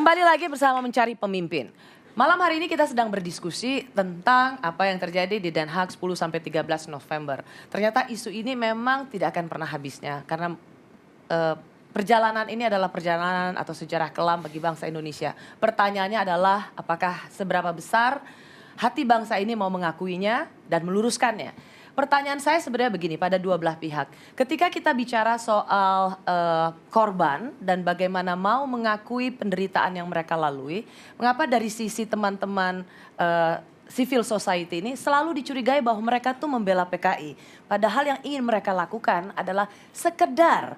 Kembali lagi bersama Mencari Pemimpin. Malam hari ini kita sedang berdiskusi tentang apa yang terjadi di Den Haag 10-13 November. Ternyata isu ini memang tidak akan pernah habisnya karena perjalanan ini adalah perjalanan atau sejarah kelam bagi bangsa Indonesia. Pertanyaannya adalah apakah seberapa besar hati bangsa ini mau mengakuinya dan meluruskannya. Pertanyaan saya sebenarnya begini pada dua belah pihak. Ketika kita bicara soal korban dan bagaimana mau mengakui penderitaan yang mereka lalui, mengapa dari sisi teman-teman civil society ini selalu dicurigai bahwa mereka tuh membela PKI. Padahal yang ingin mereka lakukan adalah sekedar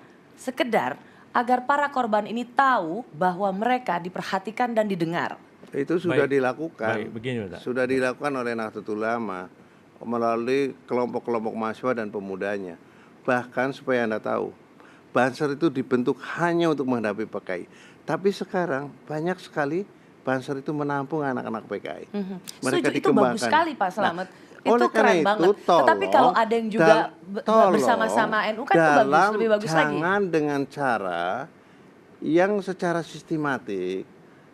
agar para korban ini tahu bahwa mereka diperhatikan dan didengar. Itu sudah dilakukan. Baik, begini, sudah dilakukan oleh Nahdlatul Ulama melalui kelompok-kelompok mahasiswa dan pemudanya. Bahkan supaya Anda tahu, Banser itu dibentuk hanya untuk menghadapi PKI. Tapi sekarang banyak sekali Banser itu menampung anak-anak PKI. Mereka itu bagus sekali Pak Slamet. Itu oleh karena keren itu, banget. Tetapi kalau ada yang juga bersama-sama NU kan itu bagus, lebih bagus lagi. Jangan dengan cara yang secara sistematik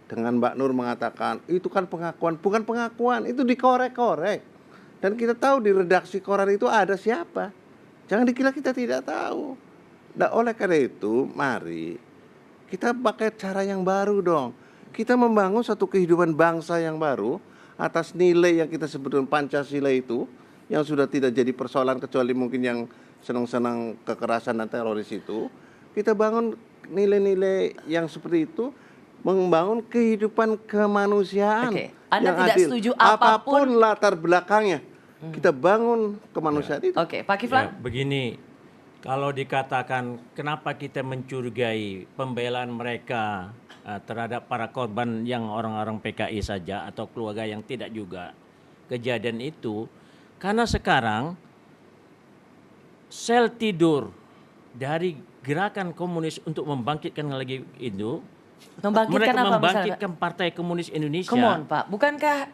dengan Mbak Nur mengatakan itu kan pengakuan, bukan pengakuan, itu dikorek-korek. Dan kita tahu di redaksi koran itu ada siapa. Jangan dikira kita tidak tahu. Nah, oleh karena itu, mari kita pakai cara yang baru dong. Kita membangun satu kehidupan bangsa yang baru atas nilai yang kita sebutkan Pancasila itu, yang sudah tidak jadi persoalan kecuali mungkin yang senang-senang kekerasan dan teroris itu. Kita bangun nilai-nilai yang seperti itu, membangun kehidupan kemanusiaan. Oke. Anda yang tidak adil. setuju Apapun latar belakangnya, kita bangun kemanusiaan itu. Oke, Pak Kiflan. Begini, kalau dikatakan kenapa kita mencurigai pembelaan mereka terhadap para korban yang orang-orang PKI saja atau keluarga yang tidak juga kejadian itu, karena sekarang sel tidur dari gerakan komunis untuk membangkitkan lagi itu, Membangkitkan mereka apa membangkitkan Partai Komunis Indonesia. Come on, Pak. Bukankah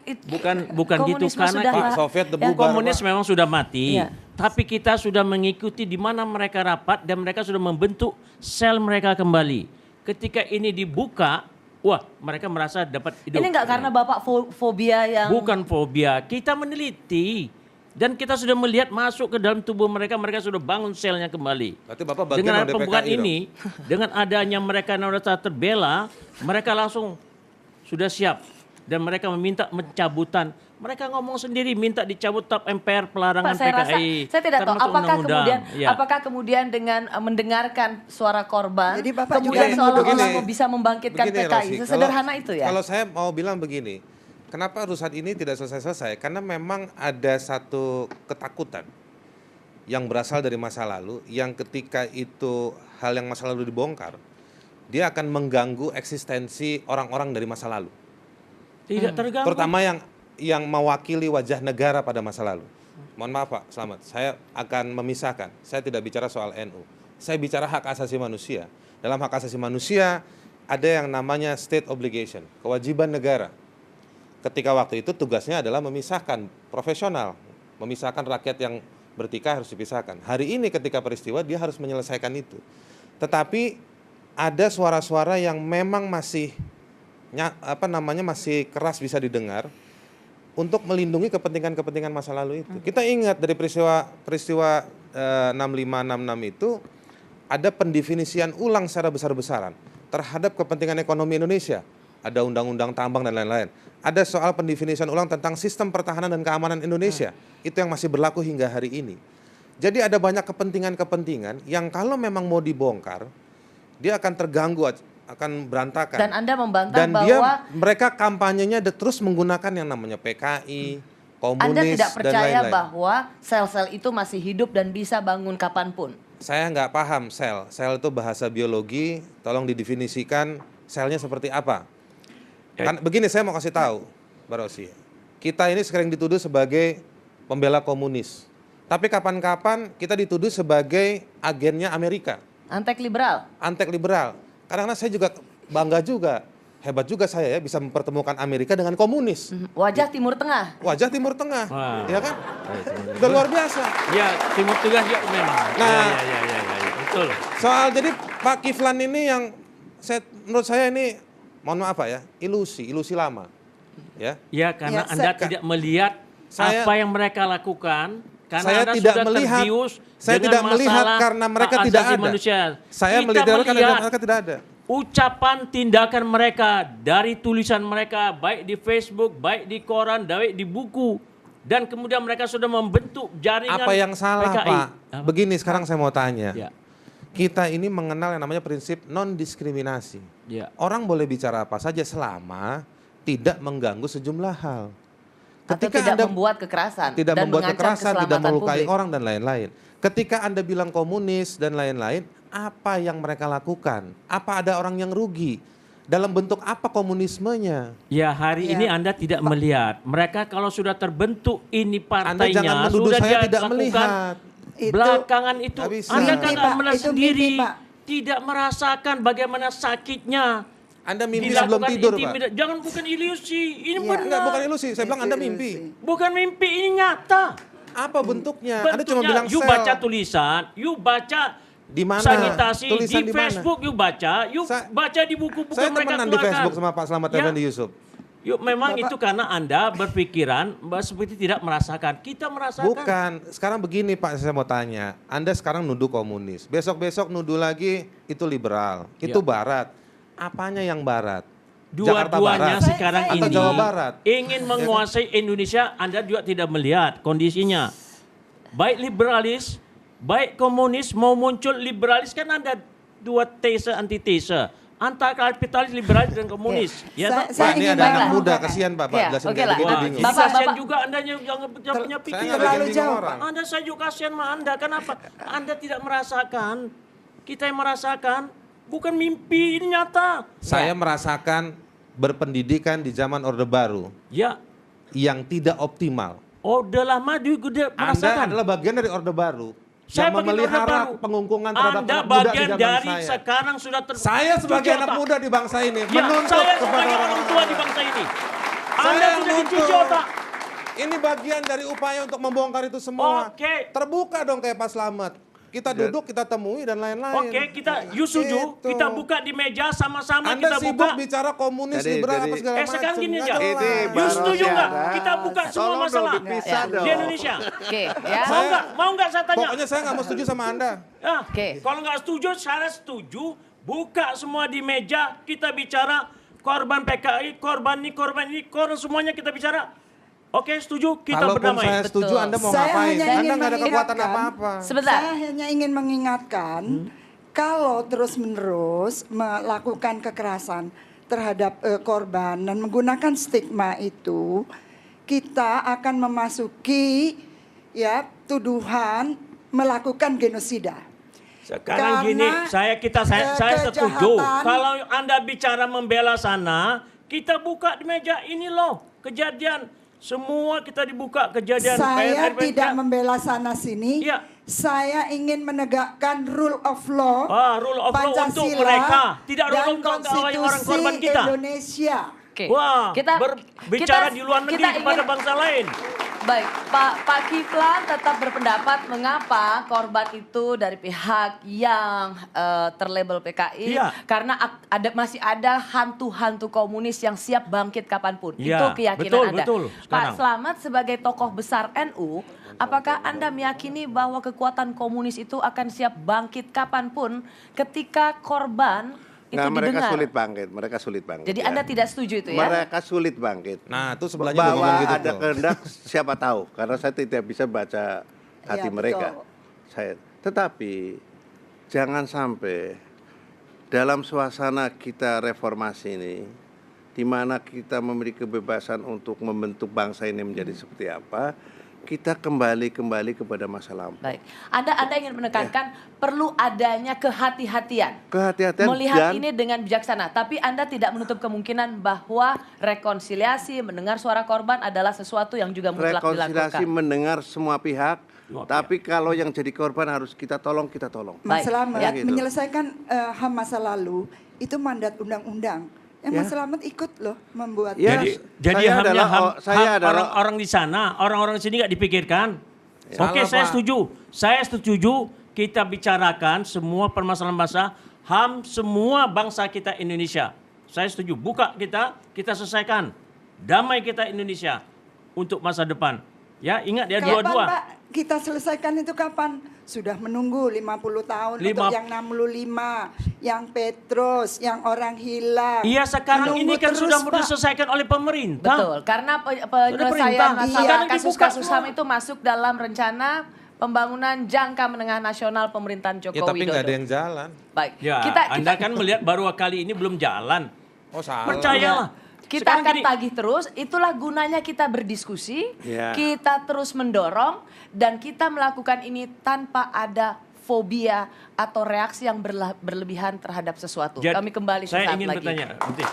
Bukan gitu, karena Pak Soviet bubar, komunis Pak. memang sudah mati. Iya. Tapi kita sudah mengikuti di mana mereka rapat dan mereka sudah membentuk sel mereka kembali. Ketika ini dibuka, wah, mereka merasa dapat hidup. ini enggak karena Bapak fobia yang Bukan fobia, kita meneliti dan kita sudah melihat masuk ke dalam tubuh mereka, mereka sudah bangun selnya kembali. Berarti Bapak bagian Dengan dari pembukaan PKI ini, dengan adanya mereka yang merasa terbela, mereka langsung sudah siap dan mereka meminta pencabutan. Mereka ngomong sendiri minta dicabut tap MPR pelarangan Pak, saya rasa, PKI. saya tidak tahu termasuk apakah undang-undang. kemudian Ya. apakah kemudian dengan mendengarkan suara korban, Jadi Bapak kemudian juga seolah-olah begini, bisa membangkitkan begini, PKI. Rosi, Sesederhana itu ya. Kalau saya mau bilang begini, kenapa urusan ini tidak selesai-selesai? Karena memang ada satu ketakutan yang berasal dari masa lalu, yang ketika itu hal yang masa lalu dibongkar, dia akan mengganggu eksistensi orang-orang dari masa lalu. Tidak terganggu. Terutama yang mewakili wajah negara pada masa lalu. Mohon maaf Pak, selamat. Saya akan memisahkan. Saya tidak bicara soal NU. Saya bicara hak asasi manusia. Dalam hak asasi manusia ada yang namanya state obligation, kewajiban negara. Ketika waktu itu tugasnya adalah memisahkan profesional, memisahkan rakyat yang bertikai harus dipisahkan. Hari ini ketika peristiwa dia harus menyelesaikan itu. Tetapi ada suara-suara yang memang masih masih keras bisa didengar untuk melindungi kepentingan-kepentingan masa lalu itu. Kita ingat dari peristiwa 6566 itu ada pendefinisian ulang secara besar-besaran terhadap kepentingan ekonomi Indonesia. Ada undang-undang tambang dan lain-lain. Ada soal pendefinisian ulang tentang sistem pertahanan dan keamanan Indonesia. Itu yang masih berlaku hingga hari ini. Jadi ada banyak kepentingan-kepentingan yang kalau memang mau dibongkar, dia akan terganggu, akan berantakan. Dan Anda membantah Dan bahwa mereka kampanyenya terus menggunakan yang namanya PKI, komunis, Anda tidak dan percaya lain-lain. bahwa sel-sel itu masih hidup dan bisa bangun kapanpun. Saya nggak paham sel. Sel itu bahasa biologi, tolong didefinisikan selnya seperti apa. Kan, begini saya mau kasih tahu, Mbak Rosi. Kita ini sering dituduh sebagai pembela komunis. Tapi kapan-kapan kita dituduh sebagai agennya Amerika. Antek liberal. Antek liberal. Karena saya juga bangga juga, hebat juga saya ya bisa mempertemukan Amerika dengan komunis. Wajah Timur Tengah. Wajah Timur Tengah, Wah. ya kan? Udah luar biasa. Ya, Timur Tengah ya memang. Nah. Ya, betul. Soal jadi Pak Kiflan ini yang menurut saya ini mohon maaf Pak ya, ilusi lama. Ya. Ya, karena Ya, Anda saya- tidak melihat Saya- apa yang mereka lakukan. Karena Saya Anda tidak sudah melihat. terbius Saya dengan tidak melihat masalah karena mereka hak tidak asasi ada. manusia. Saya Kita melihat karena melihat mereka tidak ada. ucapan tindakan mereka dari tulisan mereka baik di Facebook, baik di koran, baik di buku, dan kemudian mereka sudah membentuk jaringan Apa yang salah PKI. Pak? Apa? Begini sekarang saya mau tanya. Ya, Kita ini mengenal yang namanya prinsip non-diskriminasi. ya. Orang boleh bicara apa saja selama tidak mengganggu sejumlah hal. Atau tidak membuat kekerasan tidak dan membuat mengancam kekerasan, tidak keselamatan melukai publik. orang dan lain-lain. Ketika Anda bilang komunis dan lain-lain, apa yang mereka lakukan? Apa ada orang yang rugi? Dalam bentuk apa komunismenya? Ya, hari Ya. ini Anda tidak melihat. Mereka kalau sudah terbentuk ini Anda jangan partainya, menuduh sudah saya dia tidak lakukan melihat. Itu belakangan itu. Nggak bisa. Anda mimpi, kan Pak. melihat Itu sendiri. mimpi, Pak. Tidak merasakan bagaimana sakitnya. Anda mimpi sebelum dilakukan tidur, Pak. intimidasi. Jangan, bukan ilusi. Ini Ya. benar. Enggak, bukan ilusi. Saya bilang Anda Itu mimpi. ilusi. Bukan mimpi, ini nyata. Apa bentuknya? Anda cuma Bentuknya, bilang you sel. baca tulisan, you baca Di mana? sanitasi, Tulisan di di mana? Facebook you baca, you baca di buku-buku Saya mereka temenan di keluarkan. Facebook sama Pak Slamet Ya. Effendi Yusuf. Yuk, memang itu karena Anda berpikiran seperti tidak merasakan. Kita merasakan. Bukan. Sekarang begini Pak, saya mau tanya. Anda sekarang nuduh komunis. Besok-besok nuduh lagi itu liberal. Itu Ya. barat. Apanya yang barat? Jakarta Dua-duanya Barat sekarang atau ini Jawa Barat? ingin menguasai Indonesia. Anda juga tidak melihat kondisinya. Baik liberalis, baik komunis mau muncul liberalis, kan ada dua tese antitese. Antara kapitalis, liberalis dan komunis. Ya, Saya- tak? Pak, ini ingin ada anak mengatakan- muda, kasihan Pak. Ya, Jelasin oke kayak lah. begitu Wah, bingung. jadi Bapak- kasihan Bapak- juga Anda yang punya Saya pikiran. nggak Terlalu bikin bingung jauh, orang. Anda saya juga kasihan sama Anda. Kenapa? Anda tidak merasakan. Kita yang merasakan. Bukan mimpi, ini nyata. Saya merasakan berpendidikan di zaman Orde Baru Ya, yang tidak optimal. udah lama juga Anda merasakan. adalah bagian dari Orde Baru Saya yang bagian Orde memelihara Baru. pengungkungan terhadap Anda anak muda di bagian zaman dari saya. sekarang sudah Saya sebagai anak muda di bangsa ini Ya, menuntut saya kepada sebagai orang tua di bangsa ini. Anda yang sudah dicuci nuntut. otak. Ini bagian dari upaya untuk membongkar itu semua. Oke. Terbuka dong kayak Pak Slamet. Kita duduk, kita temui dan lain-lain. Oke, you setuju? Itu. Kita buka di meja sama-sama Anda kita sibuk buka. bicara komunis, Jadi- liberal, apa jadi- segala macam. Sekarang gini aja. Nggak Ini jelas. You baru setuju nggak? siaran. Kita buka semua Tolong dong masalah dipisah di dong. Indonesia. Oke, ya. Mau nggak saya tanya? Pokoknya saya nggak mau setuju sama Anda. Ya, Oke. kalau nggak setuju, saya setuju. Buka semua di meja, kita bicara korban PKI, korban ini, korban semuanya kita bicara. Oke, setuju, kita Kalaupun berdamai. saya setuju, Betul. Anda mau Saya ngapain? hanya Anda ingin nggak ada kekuatan mengingatkan. apa-apa. Sebentar. Saya hanya ingin mengingatkan kalau terus-menerus melakukan kekerasan terhadap korban dan menggunakan stigma itu, kita akan memasuki ya tuduhan melakukan genosida. Sekarang Karena, gini, saya setuju. kejahatan- Kalau Anda bicara membela sana, kita buka di meja ini loh kejadian. Semua kita dibuka kejadian. Saya PNR, tidak membela sana sini. Iya. Saya ingin menegakkan rule of law, Rule of law untuk Pancasila, mereka. Tidak rule dan of law untuk orang korban konstitusi kita. Indonesia. Oke. Wah, berbicara kita- di luar negeri kita kepada ingin- bangsa lain. Baik, Pak Kiflan tetap berpendapat mengapa korban itu dari pihak yang terlabel PKI Iya. karena masih ada hantu-hantu komunis yang siap bangkit kapanpun. Iya, Itu keyakinan betul, Anda. betul, Pak sekarang. Slamet sebagai tokoh besar NU, apakah Anda meyakini bahwa kekuatan komunis itu akan siap bangkit kapanpun ketika korban itu Nah, mereka didengar? mereka sulit bangkit. Jadi ya. Anda tidak setuju itu ya? Mereka sulit bangkit. Nah, itu sebelahnya Bahwa ngomong gitu ada tuh. kehendak siapa tahu, karena saya tidak bisa baca hati Iya, mereka. betul. Tetapi jangan sampai dalam suasana kita reformasi ini, di mana kita memiliki kebebasan untuk membentuk bangsa ini menjadi seperti apa, kita kembali kepada masa lampau. Baik, Anda ingin menekankan perlu adanya kehati-hatian. Kehati-hatian Melihat dan- ini dengan bijaksana, tapi Anda tidak menutup kemungkinan bahwa rekonsiliasi, mendengar suara korban adalah sesuatu yang juga mutlak rekonsiliasi dilakukan. mendengar semua pihak, Oke. tapi kalau yang jadi korban harus kita tolong. Baik, Mas Slamet, ya gitu. menyelesaikan HAM masa lalu itu mandat undang-undang. Yang Mas Ya. Slamet ikut loh membuat. Ya, Jadi saya hamnya adalah- ham adalah- orang-orang di sana, orang-orang di sini nggak dipikirkan. Oke, Salah, saya Pak. setuju. Saya setuju kita bicarakan semua permasalahan bangsa, HAM semua bangsa kita Indonesia. Saya setuju. Buka kita selesaikan. Damai kita Indonesia untuk masa depan. Ya, ingat ya Kapan dua-dua. Pak kita selesaikan itu kapan? Sudah menunggu 50 tahun untuk yang 65, yang Petrus, yang orang hilang. Iya, sekarang Menunggu ini kan terus, sudah mau Pak. diselesaikan oleh pemerintah. Betul, karena perintah. penyelesaian Iya. masalah Sekarang dibuka kasus-kasus semua. HAM itu masuk dalam rencana pembangunan jangka menengah nasional pemerintahan Joko Ya tapi Widodo. nggak ada yang jalan. Baik, Ya, Anda kan melihat baru kali ini belum jalan. Oh salah. Percayalah. kita Sekarang akan gini, tagih terus, itulah gunanya kita berdiskusi, Ya. kita terus mendorong, dan kita melakukan ini tanpa ada fobia atau reaksi yang berlebihan terhadap sesuatu. Jad, Kami kembali saya sesaat ingin lagi. bertanya. Berhenti.